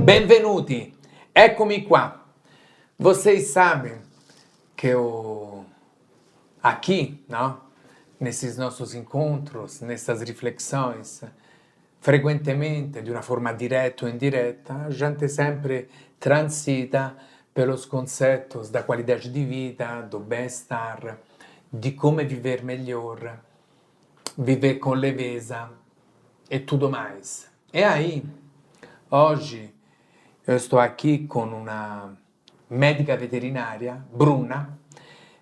Benvenuti, eccomi qua. Vocês sabem que aqui, não? Nesses nossos encontros, nessas reflexões, frequentemente, de uma forma direta ou indireta, a gente sempre transita pelos conceitos da qualidade de vida, do bem-estar, de como viver melhor, viver com leveza e tudo mais. E aí, hoje, eu estou aqui com uma médica veterinária, Bruna,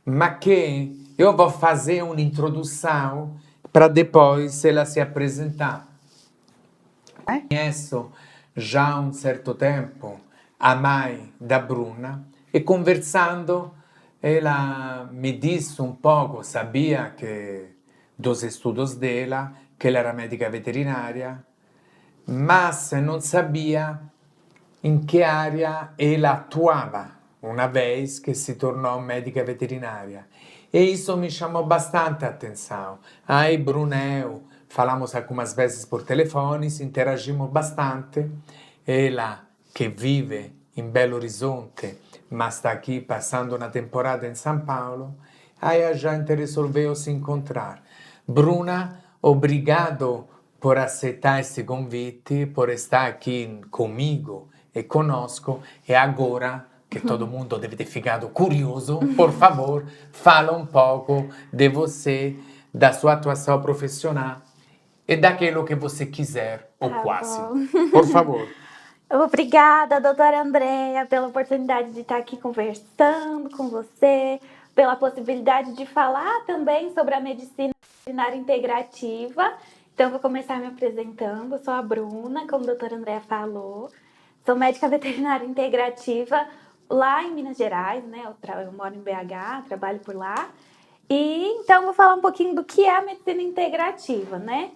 mas que eu vou fazer uma introdução para depois ela se apresentar. Conheço já há um certo tempo a mãe da Bruna e conversando ela me disse um pouco, sabia que dos estudos dela, que ela era médica veterinária, mas não sabia em que área ela atuava, uma vez que se tornou médica veterinária. E isso me chamou bastante a atenção. Aí, Bruna e eu falamos algumas vezes por telefone, interagimos bastante. Ela, que vive em Belo Horizonte, mas está aqui passando uma temporada em São Paulo, aí a gente resolveu se encontrar. Bruna, obrigado por aceitar esse convite, por estar aqui comigo e conosco. E agora que todo mundo deve ter ficado curioso, por favor, fala um pouco de você, da sua atuação profissional e daquilo que você quiser, ou Tá quase. bom. Por favor. Obrigada, doutora Andréa, pela oportunidade de estar aqui conversando com você, pela possibilidade de falar também sobre a medicina veterinária integrativa. Então, vou começar me apresentando. Eu sou a Bruna, como a doutora Andréa falou. Sou médica veterinária integrativa lá em Minas Gerais, né? Eu moro em BH, trabalho por lá. E então, vou falar um pouquinho do que é a medicina integrativa, né?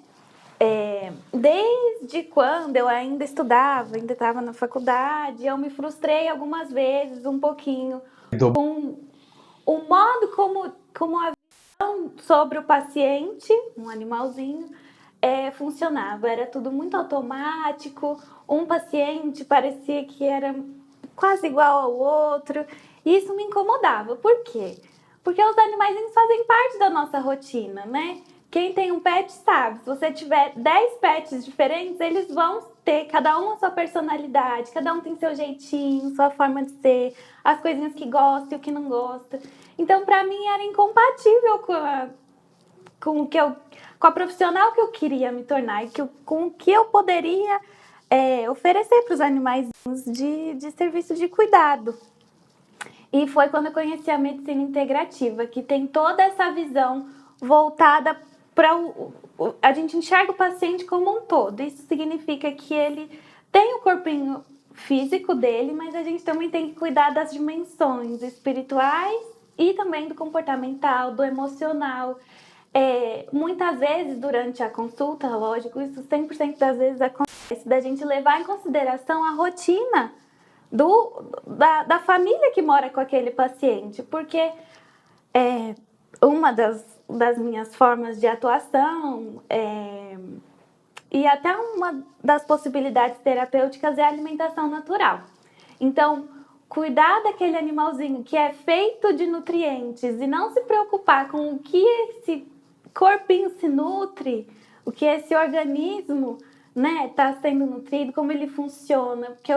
Desde quando eu ainda estudava, ainda estava na faculdade, eu me frustrei algumas vezes um pouquinho com o modo como a visão sobre o paciente, um animalzinho, funcionava. Era tudo muito automático, um paciente parecia que era quase igual ao outro, e isso me incomodava. Por quê? Porque os animaizinhos fazem parte da nossa rotina, né? Quem tem um pet sabe, se você tiver 10 pets diferentes, eles vão ter cada um a sua personalidade, cada um tem seu jeitinho, sua forma de ser, as coisinhas que gosta e o que não gosta. Então, para mim, era incompatível com a profissional que eu queria me tornar e com o que eu poderia oferecer para os animais de serviço de cuidado. E foi quando eu conheci a medicina integrativa, que tem toda essa visão voltada para a gente enxerga o paciente como um todo. Isso significa que ele tem o corpinho físico dele, mas a gente também tem que cuidar das dimensões espirituais e também do comportamental, do emocional. Muitas vezes durante a consulta, lógico, isso 100% das vezes acontece, da gente levar em consideração a rotina da família que mora com aquele paciente, porque uma das minhas formas de atuação e até uma das possibilidades terapêuticas é a alimentação natural. Então, cuidar daquele animalzinho que é feito de nutrientes e não se preocupar com o que esse corpinho se nutre, o que esse organismo, né, está sendo nutrido, como ele funciona, porque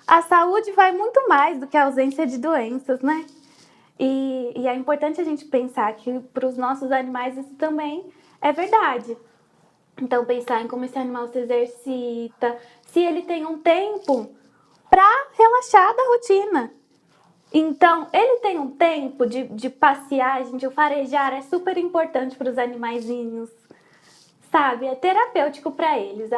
a saúde vai muito mais do que a ausência de doenças, né? E é importante a gente pensar que para os nossos animais isso também é verdade. Então, pensar em como esse animal se exercita, se ele tem um tempo para relaxar da rotina. Então, ele tem um tempo de passear, de farejar, é super importante para os animaizinhos, sabe? É terapêutico para eles.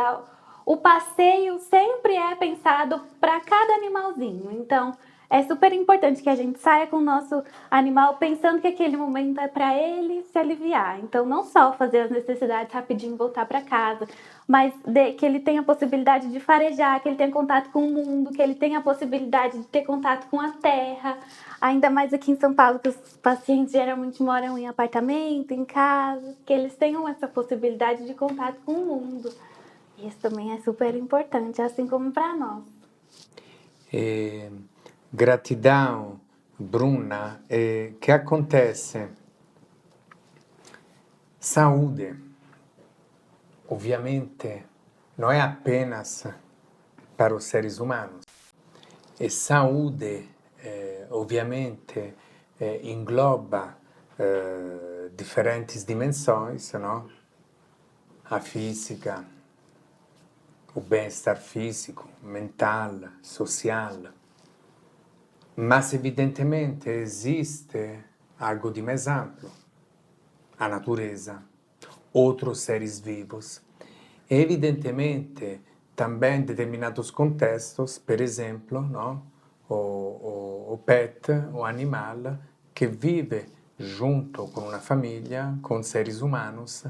O passeio sempre é pensado para cada animalzinho. Então, é super importante que a gente saia com o nosso animal pensando que aquele momento é para ele se aliviar. Então, não só fazer as necessidades rapidinho e voltar para casa, mas que ele tenha a possibilidade de farejar, que ele tenha contato com o mundo, que ele tenha a possibilidade de ter contato com a terra. Ainda mais aqui em São Paulo, que os pacientes geralmente moram em apartamento, em casa, que eles tenham essa possibilidade de contato com o mundo. Isso também é super importante, assim como para nós. E gratidão, Bruna, que acontece? Saúde, ovviamente, não é apenas para os seres humanos. E saúde, ovviamente, engloba diferentes dimensões, não? A física, o bem-estar físico, mental, social. Mas, evidentemente, existe algo de mais amplo. A natureza, outros seres vivos. E, evidentemente, também em determinados contextos, por exemplo, não? O pet, o animal, que vive junto com uma família, com seres humanos,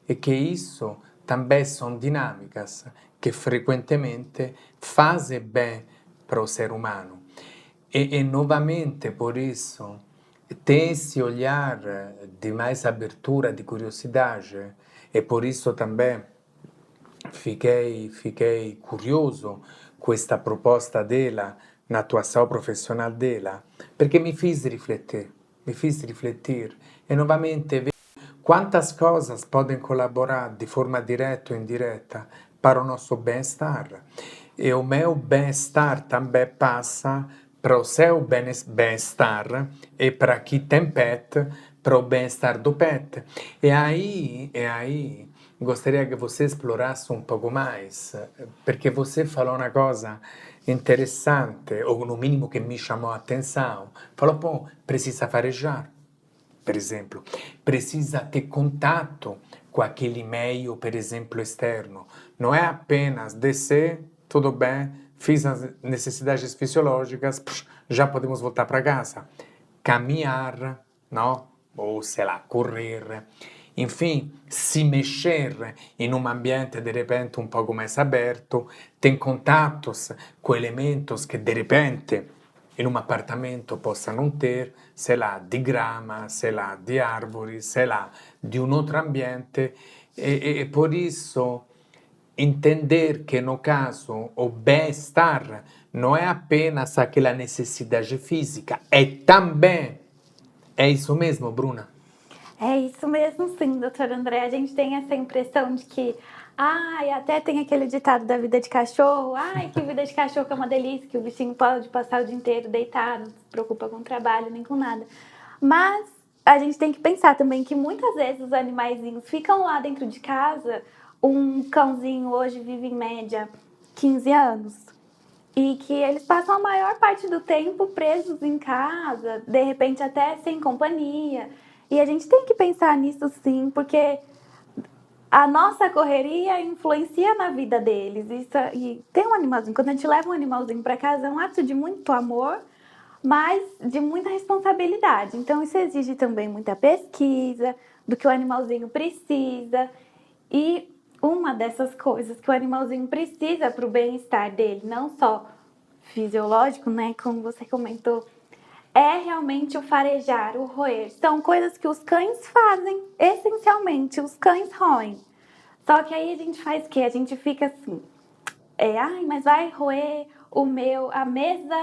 e que isso também são dinâmicas que frequentemente fazem bem para o ser humano. E novamente, por isso, tem esse olhar de mais abertura, de curiosidade, e por isso também fiquei curioso com esta proposta dela, na atuação profissional dela, perché mi fez refletir, e novamente vejo quantas coisas podem colaborar de forma direta ou indireta para o nosso bem-estar. E o meu bem-estar também passa para o seu bem-estar e para quem tem pet, para o bem-estar do pet. E aí, gostaria que você explorasse um pouco mais, perché você falou uma coisa interessante, ou no mínimo que me chamou a atenção. Falou, pô, precisa farejar, per esempio, precisa ter contato com aquele meio, per esempio, externo. Não é apenas descer, tudo bem, fiz as necessidades fisiológicas, já podemos voltar para casa. Caminhar, não? Ou, sei lá, correr. Enfim, se mexer em um ambiente de repente um pouco mais aberto, tem contatos com elementos que de repente in un appartamento possa non ter, sei lá, di grama, sei lá, di árvore, sei lá, di un outro ambiente, e por isso entender que no caso o bem-estar não é apenas aquela necessidade física, é também, é isso mesmo, Bruna? É isso mesmo, sim, doutor André. A gente tem essa impressão de que, ai, até tem aquele ditado da vida de cachorro, ai, que vida de cachorro é uma delícia, que o bichinho pode passar o dia inteiro deitado, não se preocupa com o trabalho nem com nada. Mas a gente tem que pensar também que muitas vezes os animaizinhos ficam lá dentro de casa. Um cãozinho hoje vive em média 15 anos. E que eles passam a maior parte do tempo presos em casa, de repente até sem companhia. E a gente tem que pensar nisso sim, porque a nossa correria influencia na vida deles. E ter um animalzinho, quando a gente leva um animalzinho para casa, é um ato de muito amor, mas de muita responsabilidade. Então, isso exige também muita pesquisa do que o animalzinho precisa. E uma dessas coisas que o animalzinho precisa para o bem-estar dele, não só fisiológico, né, como você comentou, é realmente o farejar, o roer. São coisas que os cães fazem, essencialmente, os cães roem. Só que aí a gente faz o quê? A gente fica assim, ai, mas vai roer a mesa,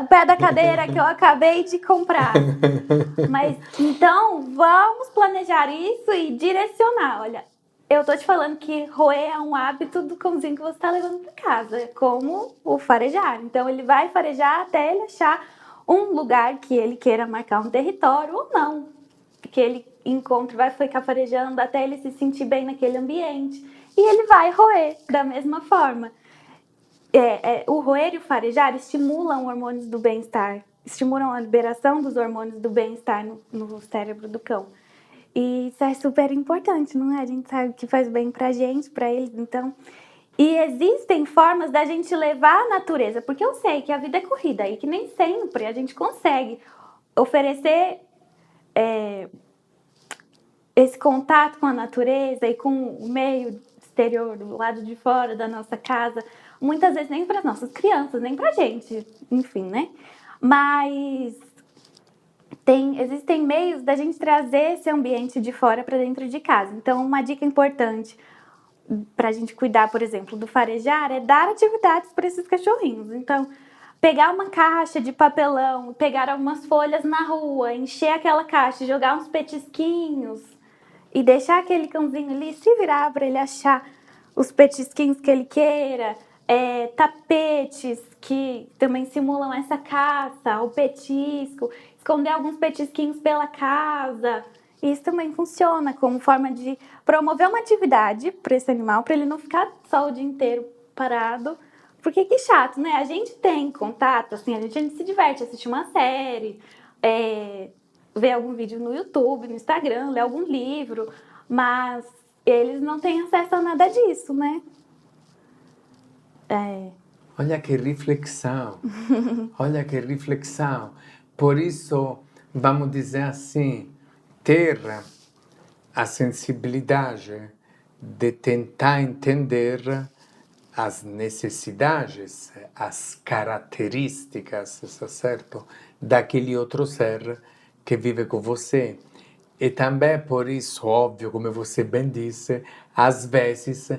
o pé da cadeira que eu acabei de comprar. Mas então vamos planejar isso e direcionar. Olha, eu tô te falando que roer é um hábito do cãozinho que você tá levando para casa, como o farejar. Então ele vai farejar até ele achar um lugar que ele queira marcar um território ou não, que ele encontre, vai ficar farejando até ele se sentir bem naquele ambiente. E ele vai roer da mesma forma. O roer e o farejar estimulam hormônios do bem-estar, estimulam a liberação dos hormônios do bem-estar no cérebro do cão. E isso é super importante, não é? A gente sabe que faz bem pra gente, pra eles, então. E existem formas da gente levar a natureza, porque eu sei que a vida é corrida e que nem sempre a gente consegue oferecer esse contato com a natureza e com o meio exterior, do lado de fora da nossa casa, muitas vezes nem para as nossas crianças, nem para a gente, enfim, né? Mas existem meios da gente trazer esse ambiente de fora para dentro de casa. Então, uma dica importante pra gente cuidar, por exemplo, do farejar, é dar atividades para esses cachorrinhos. Então, pegar uma caixa de papelão, pegar algumas folhas na rua, encher aquela caixa, jogar uns petisquinhos e deixar aquele cãozinho ali se virar para ele achar os petisquinhos que ele queira, tapetes que também simulam essa caça, o petisco, esconder alguns petisquinhos pela casa. Isso também funciona como forma de promover uma atividade para esse animal, para ele não ficar só o dia inteiro parado. Porque que chato, né? A gente tem contato, assim, a gente se diverte, assistir uma série, ver algum vídeo no YouTube, no Instagram, ler algum livro, mas eles não têm acesso a nada disso, né? Olha que reflexão, olha que reflexão. Por isso, vamos dizer assim, ter a sensibilidade de tentar entender as necessidades, as características, está certo? Daquele outro ser que vive com você. E também por isso, óbvio, como você bem disse, às vezes,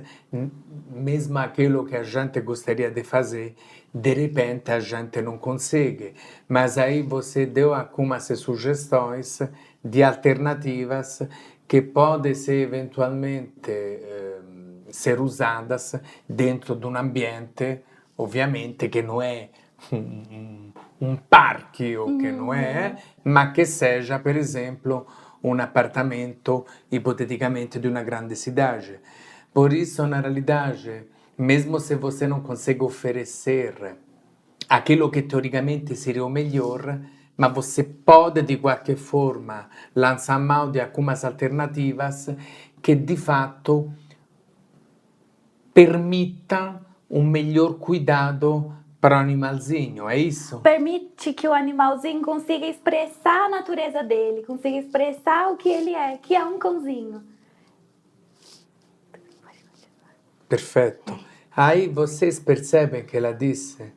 mesmo aquilo que a gente gostaria de fazer, de repente a gente não consegue. Mas aí você deu algumas sugestões de alternativas que podem ser eventualmente ser usadas dentro de um ambiente, ovviamente, che non è un parque o che non è, ma che seja, per esempio, un appartamento, ipoteticamente, de uma grande cidade. Por isso, na realidade, mesmo se você não consegue oferecer aquilo que teoricamente seria o melhor, mas você pode, de qualquer forma, lançar mão de algumas alternativas que, de fato, permitam um melhor cuidado para o animalzinho, é isso? Permite que o animalzinho consiga expressar a natureza dele, consiga expressar o que ele é, que é um cãozinho. Perfeito. Aí vocês percebem que ela disse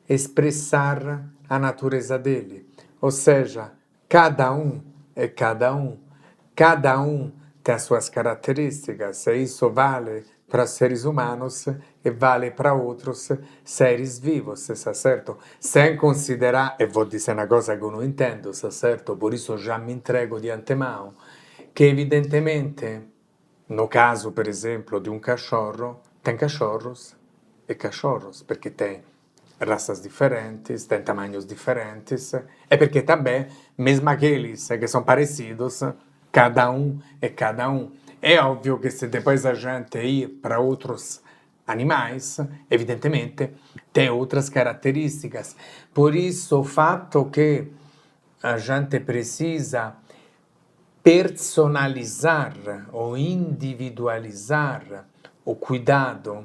expressar a natureza dele. Ou seja, cada um é cada um tem as suas características, e isso vale para seres humanos e vale para outros seres vivos, está certo? Sem considerar, e vou dizer uma coisa que eu não entendo, está certo? Por isso já me entrego de antemão, que evidentemente, no caso, per esempio, di un cachorro, tem cachorros e cachorros, perché tem raças diferentes, tem tamanhos diferentes, e perché também, mesmo aqueles que são parecidos, cada um é cada um. É óbvio que se depois a gente ir para outros animais, evidentemente, tem outras características. Por isso, o fato que a gente precisa personalizar ou individualizar o cuidado,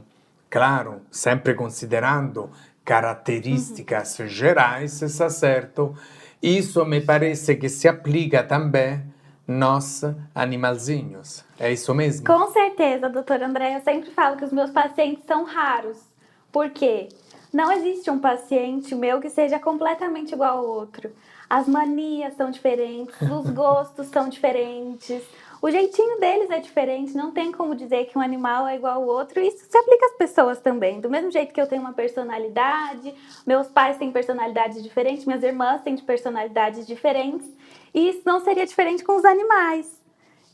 claro, sempre considerando características gerais, está certo? Isso me parece que se aplica também nós, animalzinhos. É isso mesmo? Com certeza, doutora André, eu sempre falo que os meus pacientes são raros. Por quê? Não existe um paciente meu que seja completamente igual ao outro. As manias são diferentes, os gostos são diferentes, o jeitinho deles é diferente, não tem como dizer que um animal é igual ao outro. Isso se aplica às pessoas também. Do mesmo jeito que eu tenho uma personalidade, meus pais têm personalidades diferentes, minhas irmãs têm personalidades diferentes, e isso não seria diferente com os animais.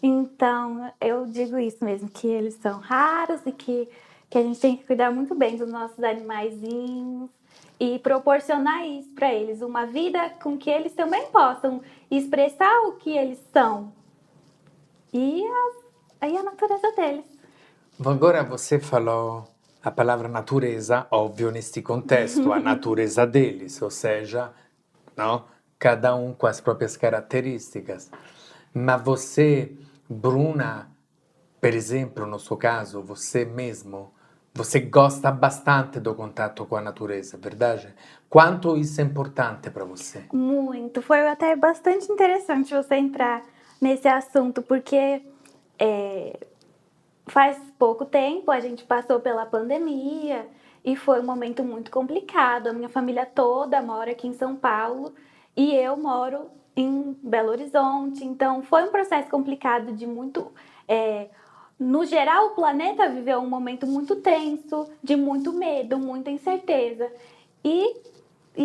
Então, eu digo isso mesmo, que eles são raros e que a gente tem que cuidar muito bem dos nossos animaizinhos e proporcionar isso para eles, uma vida com que eles também possam expressar o que eles são e a natureza deles. Agora você falou a palavra natureza, óbvio, neste contexto, a natureza deles, ou seja, não? Cada um com as próprias características. Mas você, Bruna, per exemplo, no seu caso, você mesmo, você gosta bastante do contato com a natureza, verdade? Quanto isso é importante para você? Muito. Foi até bastante interessante você entrar nesse assunto, porque faz pouco tempo a gente passou pela pandemia e foi um momento muito complicado. A minha família toda mora aqui em São Paulo e eu moro em Belo Horizonte. Então foi um processo complicado de no geral, o planeta viveu um momento muito tenso, de muito medo, muita incerteza. E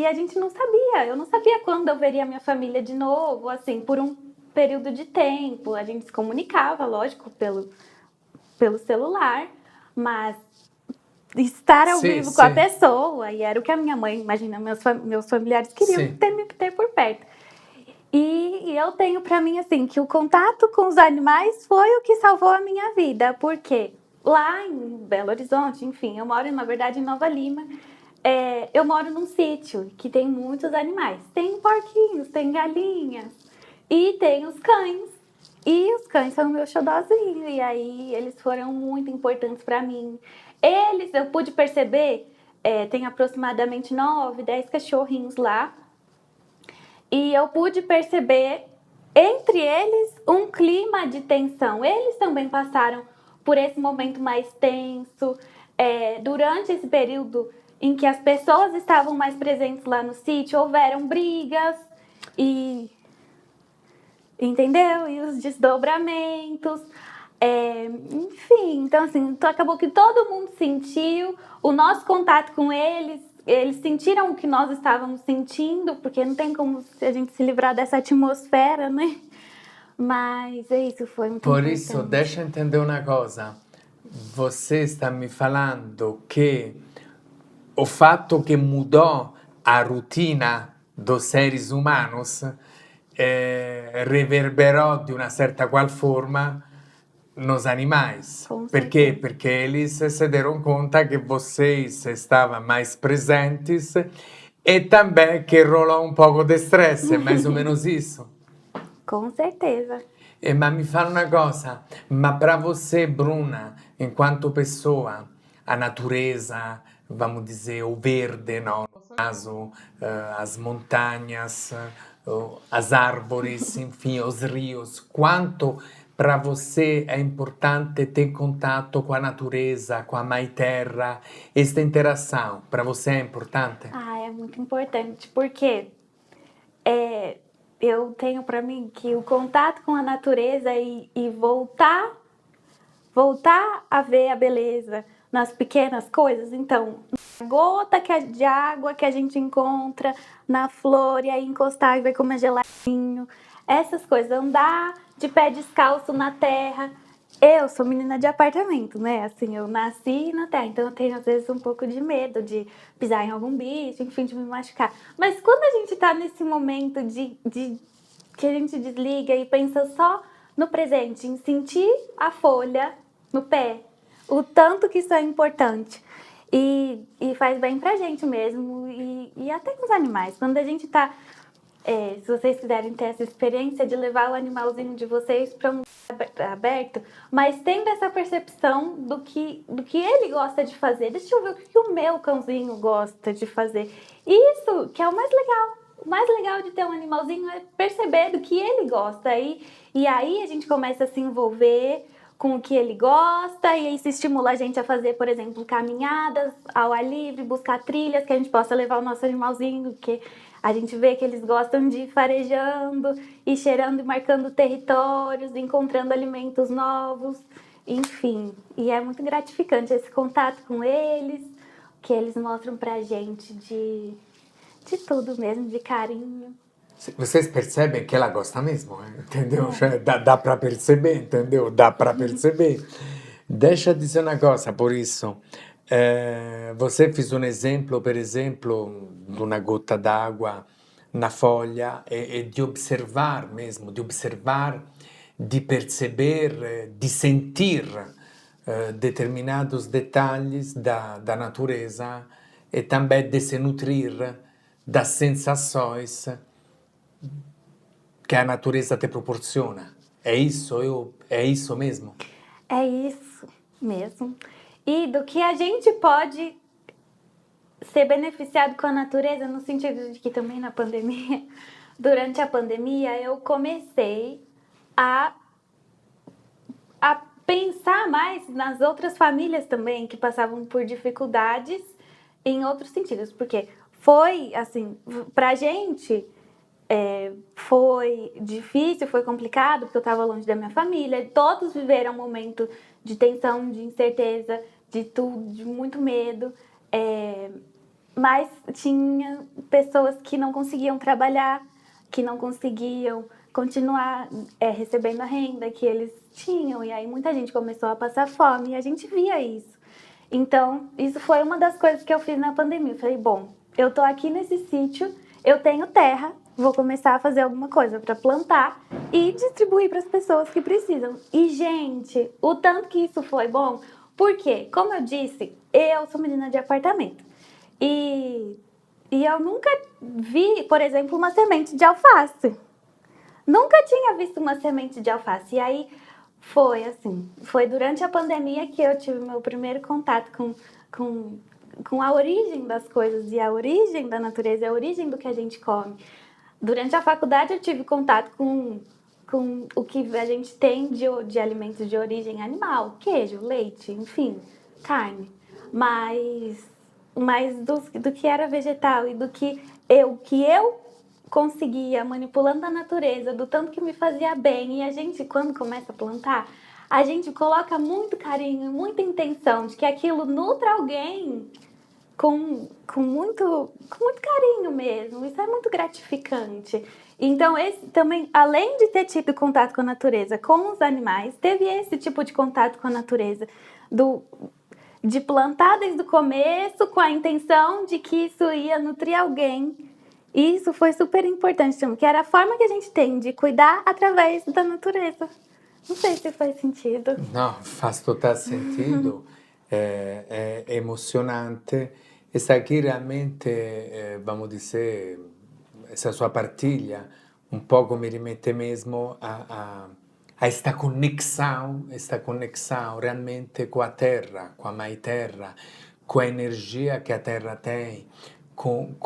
a gente não sabia, eu não sabia quando eu veria minha família de novo, assim, por um período de tempo. A gente se comunicava, lógico, pelo celular, mas estar ao Sì, vivo com a sì, pessoa, e era o que a minha mãe, imagina, meus familiares queriam sì. me ter por perto. E eu tenho pra mim, assim, que o contato com os animais foi o que salvou a minha vida, porque lá em Belo Horizonte, enfim, eu moro, na verdade, em Nova Lima, eu moro num sítio que tem muitos animais. Tem porquinhos, tem galinhas e tem os cães. E os cães são o meu xodózinho, e aí eles foram muito importantes pra mim. Eles, eu pude perceber, tem aproximadamente 9, 10 cachorrinhos lá, e eu pude perceber entre eles um clima de tensão. Eles também passaram por esse momento mais tenso. Durante esse período em que as pessoas estavam mais presentes lá no sítio, houveram brigas e, entendeu? E os desdobramentos. Enfim, então assim, acabou que todo mundo sentiu o nosso contato com eles sentiram o que nós estávamos sentindo, porque não tem como a gente se livrar dessa atmosfera, né? Mas é isso, foi muito Por isso, importante. deixa eu entender uma coisa. Você está me falando que o fatto che mudou a rotina dos seres humanos reverberou de uma certa qual forma nos animais. Com Por quê? certeza. Porque eles se deram conta que vocês estavam mais presentes e também que rolou um pouco de estresse, é mais ou menos isso. Com certeza. Ma mi fa una cosa, ma para você, Bruna, enquanto pessoa, a natureza, vamos dizer, o verde, no caso, as montanhas, as árvores, enfim, os rios, quanto para você é importante ter contato com a natureza, com a mãe terra, esta interação, para você é importante? É muito importante, porque eu tenho pra mim que o contato com a natureza e voltar a ver a beleza nas pequenas coisas. Então, na gota de água que a gente encontra na flor, e aí encostar e ver como é geladinho. Essas coisas, andar de pé descalço na terra. Eu sou menina de apartamento, né? Assim, eu nasci na terra, então eu tenho às vezes um pouco de medo de pisar em algum bicho, enfim, de me machucar. Mas quando a gente tá nesse momento de que a gente desliga e pensa só no presente, em sentir a folha no pé, o tanto que isso é importante. E faz bem pra gente mesmo, e até com os animais. Quando a gente tá, se vocês quiserem ter essa experiência de levar o animalzinho de vocês para um lugar aberto, mas tendo essa percepção do que ele gosta de fazer. Deixa eu ver o que o meu cãozinho gosta de fazer. Isso que é o mais legal. O mais legal de ter um animalzinho é perceber do que ele gosta. E aí a gente começa a se envolver com o que ele gosta, e isso estimula a gente a fazer, por exemplo, caminhadas ao ar livre, buscar trilhas que a gente possa levar o nosso animalzinho, porque a gente vê que eles gostam de ir farejando e cheirando e marcando territórios, encontrando alimentos novos, enfim. E é muito gratificante esse contato com eles, que eles mostram pra gente de tudo mesmo, de carinho. Vocês percebem que ela gosta mesmo, entendeu? Cioè, dá para perceber, entendeu? Dá para perceber. Deixa eu dizer uma coisa, por isso. Você fez um exemplo, por exemplo, de uma gota d'água na folha e de observar mesmo, de observar, de perceber, de sentir determinados detalhes da natureza e também de se nutrir das sensações que a natureza te proporciona. É isso mesmo? É isso mesmo. E do que a gente pode ser beneficiado com a natureza, no sentido de que também na pandemia, durante a pandemia, eu comecei a, a pensar mais nas outras famílias também que passavam por dificuldades em outros sentidos. Porque foi, assim, pra gente, Foi difícil, foi complicado, porque eu estava longe da minha família. Todos viveram um momento de tensão, de incerteza, de tudo, de muito medo. Mas tinha pessoas que não conseguiam trabalhar, que não conseguiam continuar recebendo a renda que eles tinham. E aí muita gente começou a passar fome e a gente via isso. Então, isso foi uma das coisas que eu fiz na pandemia. Eu falei, bom, eu tô aqui nesse sítio, eu tenho terra, vou começar a fazer alguma coisa para plantar e distribuir para as pessoas que precisam. E, gente, o tanto que isso foi bom, porque, como eu disse, eu sou menina de apartamento. E eu nunca vi, por exemplo, uma semente de alface. Nunca tinha visto uma semente de alface. E aí foi assim, foi durante a pandemia que eu tive meu primeiro contato com a origem das coisas e a origem da natureza, a origem do que a gente come. Durante a faculdade eu tive contato com o que a gente tem de alimentos de origem animal, queijo, leite, enfim, carne. Mas do que era vegetal e do que eu conseguia manipulando a natureza, do tanto que me fazia bem. E a gente, quando começa a plantar, a gente coloca muito carinho, muita intenção de que aquilo nutra alguém com muito carinho mesmo. Isso é muito gratificante. Então, esse também, além de ter tido contato com a natureza, com os animais, teve esse tipo de contato com a natureza, de plantar desde o começo com a intenção de que isso ia nutrir alguém. E isso foi super importante também, que era a forma que a gente tem de cuidar através da natureza. Não sei se faz sentido. No, faz total sentido, è emozionante e sai che realmente, vamos dizer, essa sua partilha um pouco me remete mesmo a esta conexão realmente com a terra, com a mãe terra, com a energia que a terra tem, com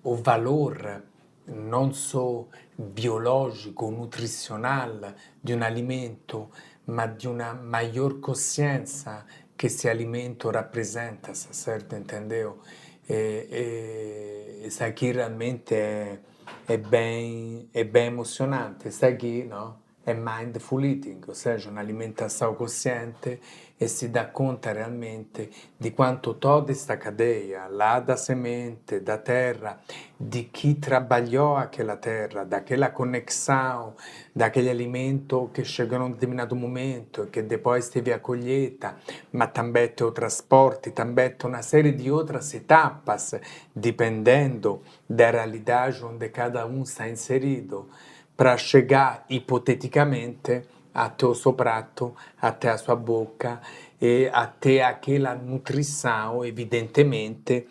o valor non só biologico, nutrizional di un alimento, ma di una maggior coscienza che esse alimento rappresenta, certo, entendeu? Isso aqui realmente é bem emocionante. Isso aqui, no? È mindful eating, ou seja, un'alimentação consciente e si dà conta realmente di quanto toda questa cadeia, lá da semente, da terra, di chi trabalhou aquela terra, daquela conexão, daquele alimento che chegou num determinado momento e che depois teve a colheita, ma também o trasporte, também uma série de outras etapas, dependendo da realidade onde cada um está inserido, para chegar hipoteticamente até o seu prato, até a sua boca e até aquela nutrição, evidentemente,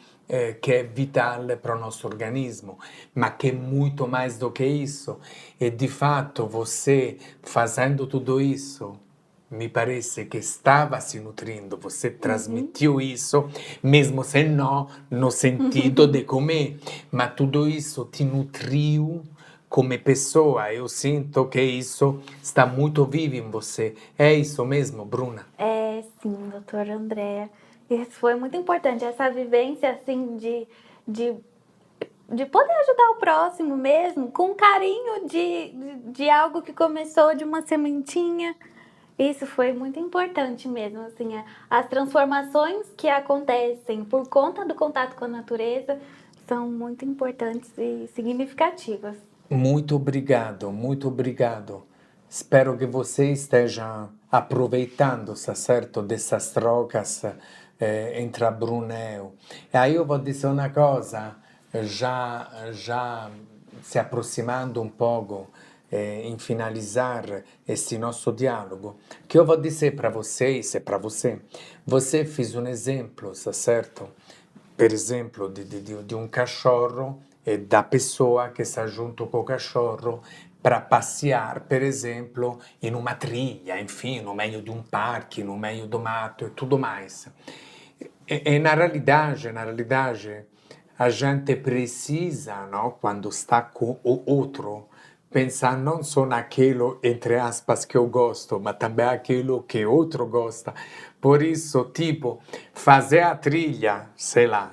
que é vital para o nosso organismo, mas que é muito mais do que isso. E de fato, você fazendo tudo isso, me parece que estava se nutrindo, você transmitiu isso, mesmo se não no sentido de comer, mas tudo isso te nutriu come pessoa. Eu sinto que isso está muito vivo em você. É isso mesmo, Bruna? É, sim, doutora Andréa. Isso foi muito importante, essa vivência, assim, de poder ajudar o próximo mesmo, com carinho de algo que começou de uma sementinha. Isso foi muito importante mesmo, assim, as transformações que acontecem por conta do contato com a natureza são muito importantes e significativas. Muito obrigado, muito obrigado. Spero che você esteja aproveitando, certo, dessas trocas entre a Bruna e eu. E aí eu vou dizer uma coisa, já se aproximando um pouco em finalizar esse nosso diálogo, que eu vou dizer para vocês e para você. Você fez um exemplo, certo? Per esempio, di un cachorro e da pessoa che sta junto com o cachorro para passear, per esempio, in una trilha, enfim, no meio de um parque, no meio do mato e tudo mais. E na realidade, a gente precisa, no, quando está com o outro, pensar não só naquilo, entre aspas, que eu gosto, mas também aquilo que o outro gosta. Por isso, tipo, fazer a trilha, sei lá,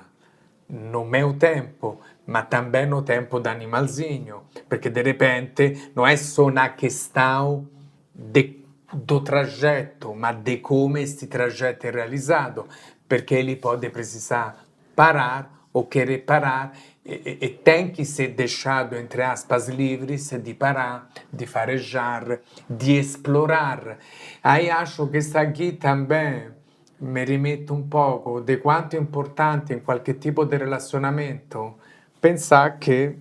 no meu tempo, mas também no tempo do animalzinho, porque de repente não é só na questão do trajeto, mas de como este trajeto é realizado, porque ele pode precisar parar ou querer parar e tem que ser deixado, entre aspas, livres de parar, de farejar, de explorar. Aí acho que isso aqui também mi rimetto un poco di quanto è importante in qualche tipo di relazionamento pensare che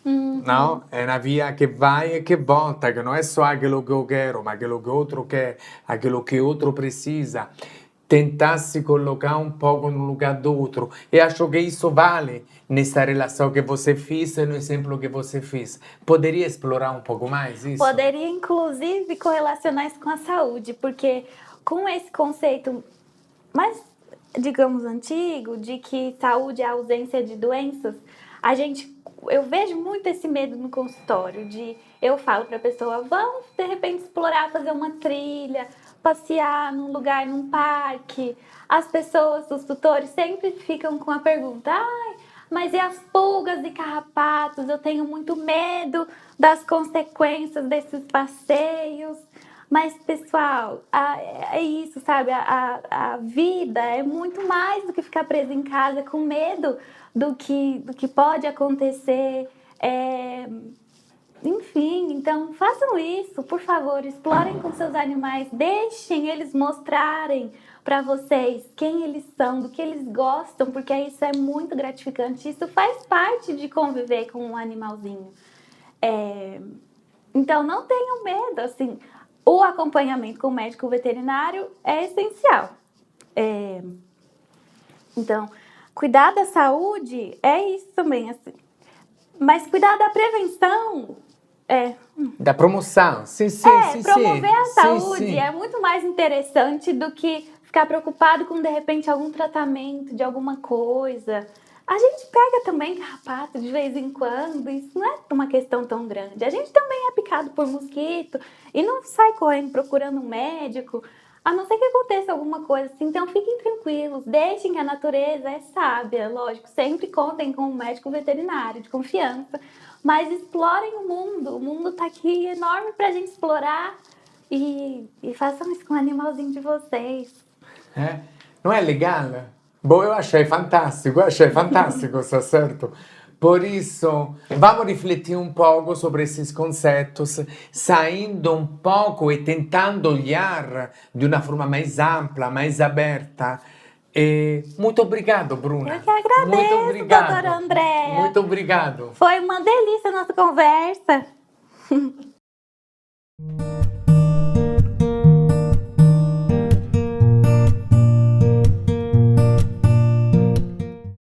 no, è una via che vai e che volta, che non è solo aquilo che io quero, ma aquilo che outro quer, aquilo que outro precisa. Tentar se colocar um pouco no lugar do outro. E acho que isso vale nessa relação que você fez e no exemplo que você fez. Poderia explorar um pouco mais isso? Poderia, inclusive, correlacionar isso com a saúde, porque com esse conceito mais, digamos, antigo, de que saúde é a ausência de doenças, eu vejo muito esse medo no consultório, eu falo para a pessoa, vamos de repente explorar, fazer uma trilha, passear num lugar, num parque. As pessoas, os tutores sempre ficam com a pergunta, mas e as pulgas e carrapatos? Eu tenho muito medo das consequências desses passeios. Mas, pessoal, é isso, sabe? A vida é muito mais do que ficar preso em casa com medo do que pode acontecer. Enfim, então façam isso, por favor, explorem com seus animais, deixem eles mostrarem para vocês quem eles são, do que eles gostam, porque isso é muito gratificante. Isso faz parte de conviver com um animalzinho. Então, não tenham medo, assim. O acompanhamento com o médico veterinário é essencial. Então, cuidar da saúde é isso também, assim. Mas cuidar da prevenção Da promoção, sim, promover a saúde sim. é muito mais interessante do que ficar preocupado com, de repente, algum tratamento de alguma coisa. A gente pega também carrapato de vez em quando, isso não é uma questão tão grande. A gente também é picado por mosquito e não sai correndo procurando um médico, a não ser que aconteça alguma coisa assim. Então fiquem tranquilos, deixem que a natureza é sábia, lógico, sempre contem com um médico veterinário de confiança, mas explorem o mundo tá aqui enorme pra gente explorar e façam isso com o animalzinho de vocês. Não é legal? Bom, eu achei fantástico, está certo? Por isso, vamos refletir um pouco sobre esses conceitos, saindo um pouco e tentando olhar de uma forma mais ampla, mais aberta. E muito obrigado, Bruna. Eu que agradeço, muito obrigado. doutora Andréa. Muito obrigado. Foi uma delícia a nossa conversa.